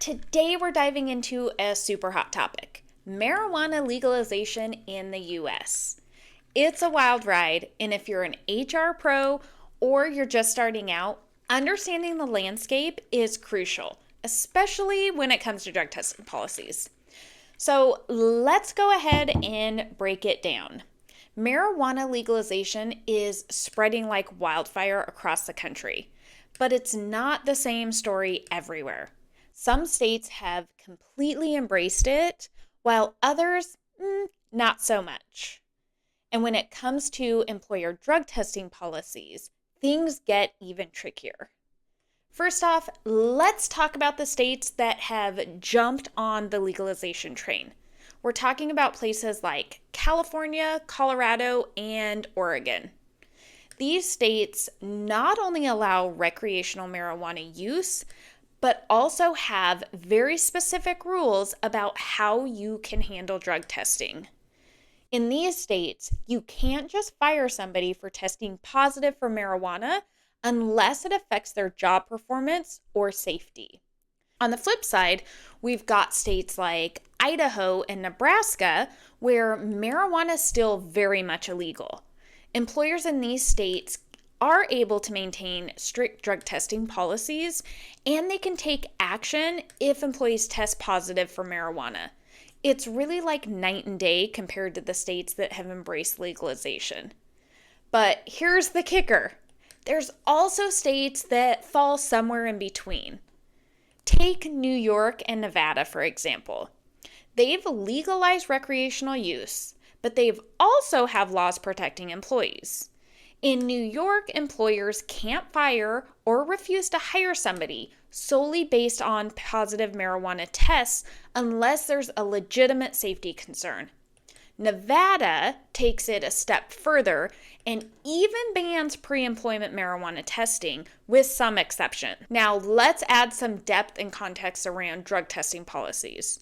Today we're diving into a super hot topic: marijuana legalization in the US. It's a wild ride, and if you're an HR pro or you're just starting out, understanding the landscape is crucial, especially when it comes to drug testing policies. So let's go ahead and break it down. Marijuana legalization is spreading like wildfire across the country, but it's not the same story everywhere. Some states have completely embraced it, while others, not so much. And when it comes to employer drug testing policies, things get even trickier. First off, let's talk about the states that have jumped on the legalization train. We're talking about places like California, Colorado, and Oregon. These states not only allow recreational marijuana use, but also have very specific rules about how you can handle drug testing. In these states, you can't just fire somebody for testing positive for marijuana unless it affects their job performance or safety. On the flip side, we've got states like Idaho and Nebraska where marijuana is still very much illegal. Employers in these states are able to maintain strict drug testing policies, and they can take action if employees test positive for marijuana. It's really like night and day compared to the states that have embraced legalization. But here's the kicker: there's also states that fall somewhere in between. Take New York and Nevada, for example. They've legalized recreational use, but they've also have laws protecting employees. In New York, employers can't fire or refuse to hire somebody solely based on positive marijuana tests unless there's a legitimate safety concern. Nevada takes it a step further and even bans pre-employment marijuana testing with some exception. Now, let's add some depth and context around drug testing policies.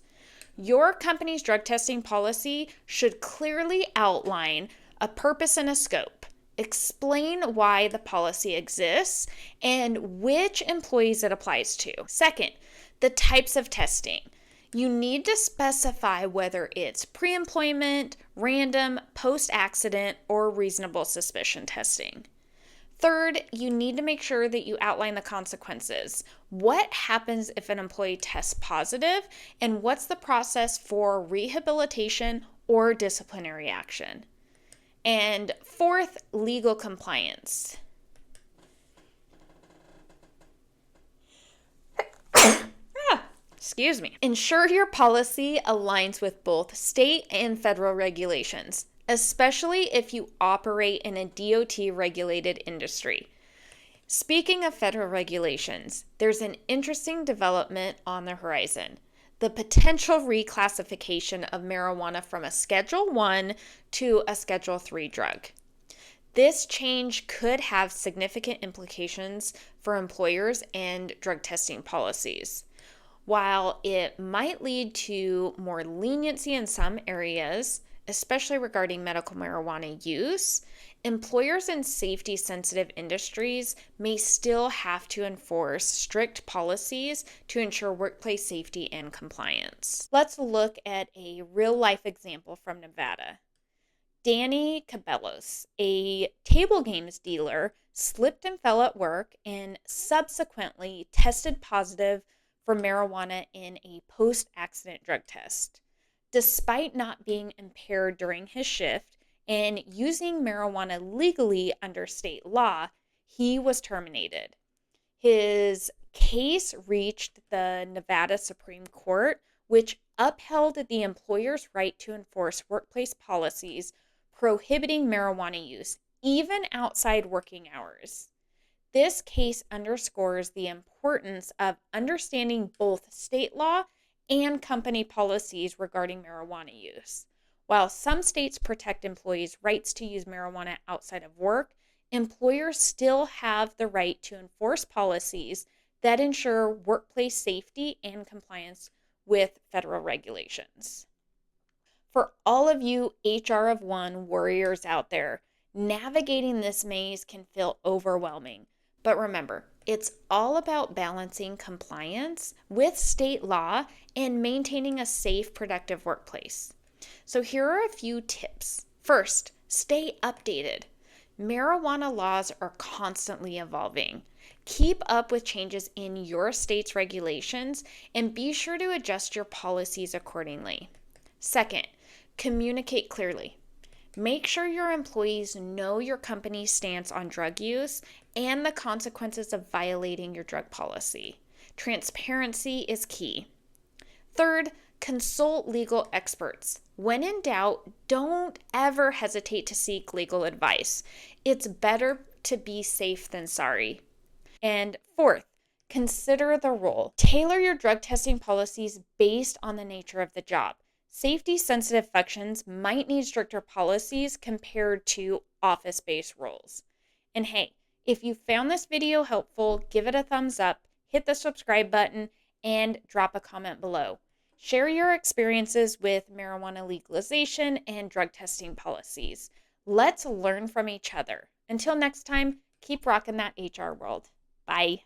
Your company's drug testing policy should clearly outline a purpose and a scope. Explain why the policy exists and which employees it applies to. Second, the types of testing. You need to specify whether it's pre-employment, random, post-accident, or reasonable suspicion testing. Third, you need to make sure that you outline the consequences. What happens if an employee tests positive, and what's the process for rehabilitation or disciplinary action? And fourth, legal compliance. Excuse me. Ensure your policy aligns with both state and federal regulations, especially if you operate in a DOT-regulated industry. Speaking of federal regulations, there's an interesting development on the horizon: the potential reclassification of marijuana from a Schedule 1 to a Schedule 3 drug. This change could have significant implications for employers and drug testing policies. While it might lead to more leniency in some areas, especially regarding medical marijuana use, employers in safety-sensitive industries may still have to enforce strict policies to ensure workplace safety and compliance. Let's look at a real-life example from Nevada. Danny Cabellos, a table games dealer, slipped and fell at work and subsequently tested positive for marijuana in a post-accident drug test. Despite not being impaired during his shift and using marijuana legally under state law, he was terminated. His case reached the Nevada Supreme Court, which upheld the employer's right to enforce workplace policies prohibiting marijuana use, even outside working hours. This case underscores the importance of understanding both state law and company policies regarding marijuana use. While some states protect employees' rights to use marijuana outside of work, employers still have the right to enforce policies that ensure workplace safety and compliance with federal regulations. For all of you HR of one warriors out there, navigating this maze can feel overwhelming, But remember, it's all about balancing compliance with state law and maintaining a safe, productive workplace. So here are a few tips. First, stay updated. Marijuana laws are constantly evolving. Keep up with changes in your state's regulations and be sure to adjust your policies accordingly. Second, communicate clearly. Make sure your employees know your company's stance on drug use and the consequences of violating your drug policy. Transparency is key. Third, consult legal experts. When in doubt, don't ever hesitate to seek legal advice. It's better to be safe than sorry. And fourth, consider the role. Tailor your drug testing policies based on the nature of the job. Safety sensitive functions might need stricter policies compared to office based roles. And hey, if you found this video helpful, give it a thumbs up, hit the subscribe button, and drop a comment below. Share your experiences with marijuana legalization and drug testing policies. Let's learn from each other. Until next time, keep rocking that HR world. Bye.